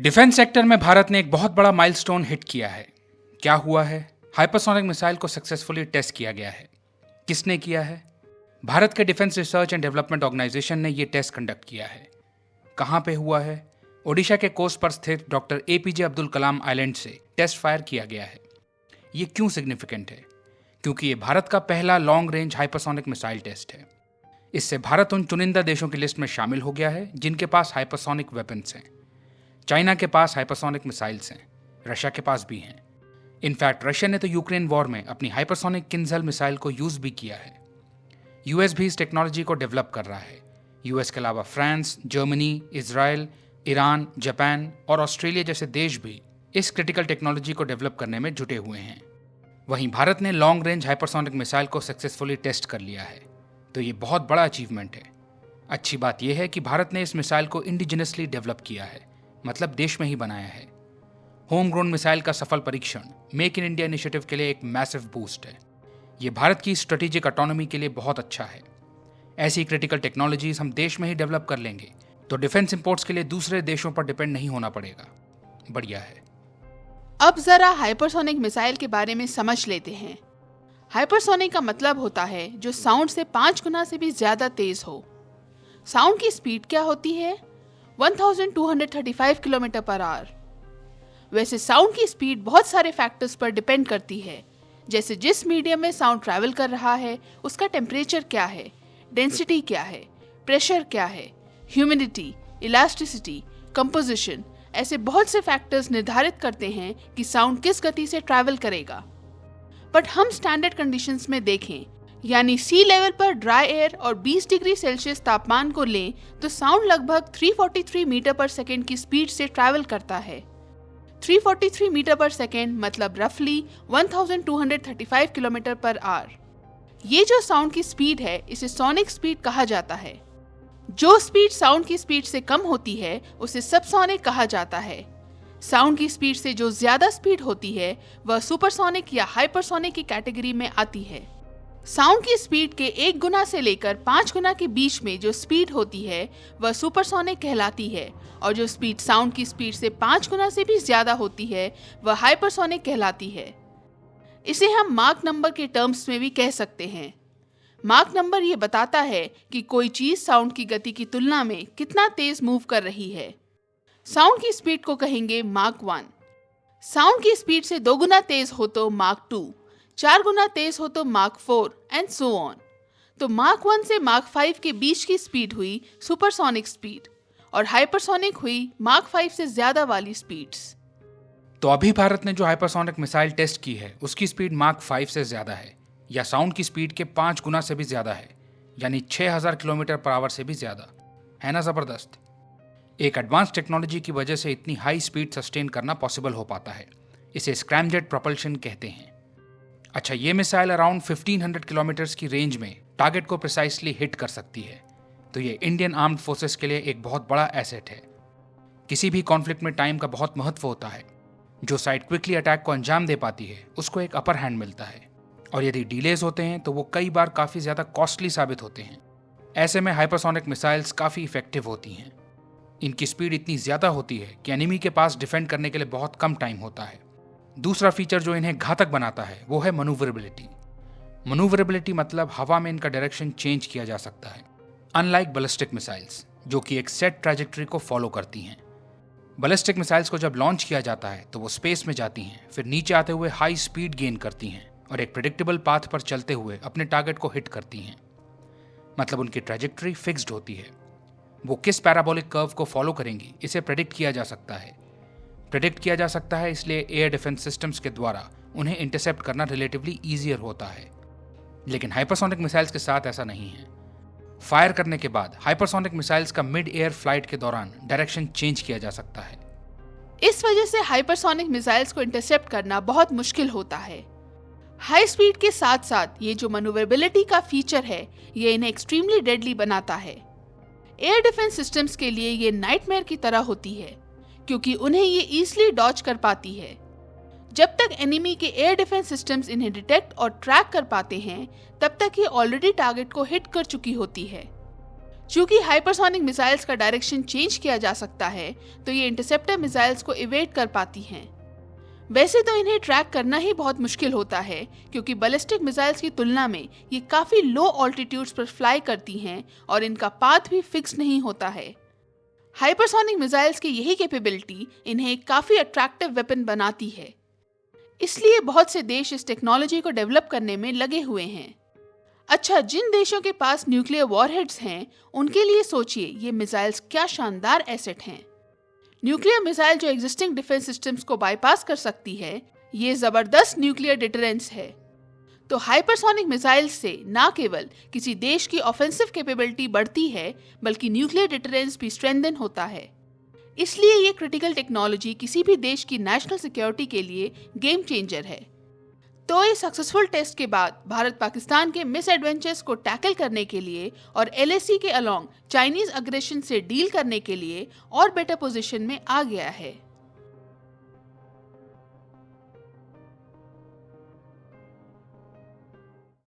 Defence sector में भारत ने एक बहुत बड़ा माइलस्टोन हिट किया है। क्या हुआ है? हाइपरसोनिक मिसाइल को सक्सेसफुली टेस्ट किया गया है। किसने किया है? भारत के defence research and development organisation ने यह टेस्ट कंडक्ट किया है। कहां पे हुआ है? ओडिशा के कोस्ट पर स्थित doctor APJ Abdul Kalam island से टेस्ट फायर किया गया है। ये क्यों सिग्निफिकेंट है? क्योंकि ये भारत का पहला long range hypersonic missile test है। इससे भारत उन चुनिंदा देशों की लिस्ट में शामिल हो गया है जिनके पास हाइपरसोनिक वेपन्स हैं। चाइना के पास हाइपरसोनिक मिसाइल्स हैं, रशिया के पास भी हैं। इनफैक्ट रशिया ने तो यूक्रेन वॉर में अपनी हाइपरसोनिक किंजल मिसाइल को यूज भी किया है। यूएस भी इस टेक्नोलॉजी को डेवलप कर रहा है। यूएस के अलावा France, Germany, Israel, Iran, Japan और ऑस्ट्रेलिया जैसे देश भी इस क्रिटिकल टेक्नोलॉजी को डेवलप करने में जुटे हुए हैं। वहीं भारत ने लॉन्ग रेंज हाइपरसोनिक मिसाइल को सक्सेसफुली टेस्ट कर लिया है, तो ये बहुत बड़ा अचीवमेंट है। अच्छी बात यह है कि भारत ने इस मिसाइल को इंडिजिनसली डेवलप किया है, मतलब देश में ही बनाया है। होम ग्रोन मिसाइल का सफल परीक्षण मेक इन इंडिया इनिशिएटिव के लिए एक मैसिव बूस्ट है। ये भारत की स्ट्रेटेजिक ऑटोनॉमी के लिए बहुत अच्छा है। ऐसी क्रिटिकल टेक्नोलॉजीज हम देश में ही डेवलप कर लेंगे तो डिफेंस इंपोर्ट्स के लिए दूसरे देशों पर डिपेंड नहीं होना पड़ेगा। बढ़िया है। अब जरा हाइपरसोनिक मिसाइल के बारे में समझ लेते हैं। हाइपरसोनिक का मतलब होता है जो साउंड से 5 गुना से भी ज्यादा तेज हो। साउंड की स्पीड क्या होती है? 1235 किलोमीटर पर आवर। वैसे साउंड की स्पीड बहुत सारे फैक्टर्स पर डिपेंड करती है, जैसे जिस मीडियम में साउंड ट्रैवल कर रहा है उसका टेम्परेचर क्या है, डेंसिटी क्या है, प्रेशर क्या है, ह्यूमिडिटी, इलास्टिसिटी, कंपोजिशन, ऐसे बहुत से फैक्टर्स निर्धारित करते हैं कि साउंड किस गति से ट्रैवल करेगा। बट हम स्टैंडर्ड कंडीशंस में देखें, यानी सी लेवल पर ड्राई एयर और 20 डिग्री सेल्सियस तापमान को लें तो साउंड लगभग 343 मीटर पर सेकेंड की स्पीड से ट्रैवल करता है। 343 मीटर पर सेकेंड मतलब रफली 1235 किलोमीटर पर आवर। ये जो साउंड की स्पीड है इसे सोनिक स्पीड कहा जाता है। जो स्पीड साउंड की स्पीड से कम होती है उसे सबसोनिक कहा जाता है। साउंड की स्पीड से जो ज्यादा स्पीड होती है वह सुपरसोनिक या हाइपरसोनिक की कैटेगरी में आती है। साउंड की स्पीड के 1 गुना से लेकर 5 गुना के बीच में जो स्पीड होती है वह सुपरसोनिक कहलाती है, और जो स्पीड साउंड की स्पीड से 5 गुना से भी ज्यादा होती है वह हाइपरसोनिक कहलाती है। इसे हम माक नंबर के टर्म्स में भी कह सकते हैं। माक नंबर ये बताता है कि कोई चीज साउंड की गति की तुलना में कितना तेज मूव कर रही है। साउंड की स्पीड को कहेंगे माक 1। साउंड की स्पीड से 2 गुना तेज हो तो माक 2, 4 गुना तेज हो तो माक 4 एंड सो ऑन। तो माक 1 से माक 5 के बीच की स्पीड हुई सुपरसोनिक स्पीड, और हाइपरसोनिक हुई माक 5 से ज्यादा वाली स्पीड्स। तो अभी भारत ने जो हाइपरसोनिक मिसाइल टेस्ट की है उसकी स्पीड माक 5 से ज्यादा है, या साउंड की स्पीड के 5 गुना से भी ज्यादा है, यानी 6000 किलोमीटर पर आवर से भी ज्यादा है। ना जबरदस्त। एक एडवांस टेक्नोलॉजी की वजह से इतनी हाई स्पीड सस्टेन करना पॉसिबल हो पाता है। इसे स्क्रैमजेट प्रोपल्शन कहते हैं। अच्छा, ये मिसाइल अराउंड 1500 किलोमीटर्स की रेंज में टारगेट को प्रिसाइसली हिट कर सकती है, तो ये इंडियन आर्म्ड फोर्सेस के लिए एक बहुत बड़ा एसेट है। किसी भी कॉन्फ्लिक्ट में टाइम का बहुत महत्व होता है। जो साइड क्विकली अटैक को अंजाम दे पाती है उसको एक अपर हैंड मिलता है, और यदि डिलेज होते हैं तो वो कई बार काफी ज्यादा कॉस्टली साबित होते हैं। ऐसे में हाइपरसोनिक मिसाइल्स काफी इफेक्टिव होती हैं। इनकी स्पीड इतनी ज्यादा होती है कि एनिमी के पास डिफेंड करने के लिए बहुत कम टाइम होता है। दूसरा फीचर जो इन्हें घातक बनाता है वो है मनूवरेबिलिटी। मनूवरेबिलिटी मतलब हवा में इनका डायरेक्शन चेंज किया जा सकता है, अनलाइक बैलिस्टिक मिसाइल्स जो कि एक सेट ट्रैजेक्टरी को फॉलो करती हैं। बैलिस्टिक मिसाइल्स को जब लॉन्च किया जाता है तो वो स्पेस में जाती हैं, फिर नीचे आते हुए हाई स्पीड गेन करती हैं और एक प्रेडिक्टेबल पाथ पर चलते हुए अपने टारगेट को हिट करती हैं। मतलब उनकी ट्रैजेक्टरी फिक्स्ड होती है। वो किस पैराबोलिक कर्व को फॉलो करेंगी इसे प्रेडिक्ट किया जा सकता है। प्रेडिक्ट किया जा सकता है इसलिए एयर डिफेंस सिस्टम्स के द्वारा उन्हें इंटरसेप्ट करना रिलेटिवली ईजियर होता है। लेकिन हाइपरसोनिक मिसाइल्स के साथ ऐसा नहीं है। फायर करने के बाद हाइपरसोनिक मिसाइल्स का मिड एयर फ्लाइट के दौरान डायरेक्शन चेंज किया जा सकता है। इस वजह से हाइपरसोनिक मिसाइल्स को इंटरसेप्ट करना बहुत मुश्किल होता है। हाई स्पीड के साथ साथ ये जो मनूवरेबिलिटी का फीचर है ये इन्हें एक्सट्रीमली डेडली बनाता है। एयर डिफेंस सिस्टम्स के लिए ये नाइटमेयर की तरह होती है, क्योंकि उन्हें ये ईजिली डॉज कर पाती है। जब तक एनिमी के एयर डिफेंस सिस्टम्स इन्हें डिटेक्ट और ट्रैक कर पाते हैं तब तक ये ऑलरेडी टारगेट को हिट कर चुकी होती है। चूंकि हाइपरसोनिक मिसाइल्स का डायरेक्शन चेंज किया जा सकता है, तो ये इंटरसेप्टर मिसाइल्स को इवेट कर पाती हैं। वैसे तो इन्हें ट्रैक करना ही बहुत मुश्किल होता है, क्योंकि बैलिस्टिक मिसाइल्स की तुलना में ये काफी लो ऑल्टीट्यूड्स पर फ्लाई करती हैं और इनका पाथ भी फिक्स नहीं होता है। हाइपरसोनिक मिसाइल्स की यही कैपेबिलिटी इन्हें एक काफी अट्रैक्टिव वेपन बनाती है। इसलिए बहुत से देश इस टेक्नोलॉजी को डेवलप करने में लगे हुए हैं। अच्छा, जिन देशों के पास न्यूक्लियर वॉरहेड्स हैं, उनके लिए सोचिए ये मिसाइल्स क्या शानदार एसेट हैं। न्यूक्लियर मिसाइल जो एग्जिस्टिंग डिफेंस सिस्टम्स को बाईपास कर सकती है, ये जबरदस्त न्यूक्लियर डिटरेंस है। तो हाइपरसोनिक मिसाइल्स से न केवल किसी देश की ऑफेंसिव कैपेबिलिटी बढ़ती है, बल्कि न्यूक्लियर डिटरेंस भी स्ट्रेंथन होता है। इसलिए ये क्रिटिकल टेक्नोलॉजी किसी भी देश की नेशनल सिक्योरिटी के लिए गेम चेंजर है। तो इस सक्सेसफुल टेस्ट के बाद भारत पाकिस्तान के मिस एडवेंचर्स को टैकल करने के लिए और LAC के अलोंग चाइनीज अग्रेशन से डील करने के लिए और बेटर पोजीशन में आ गया है।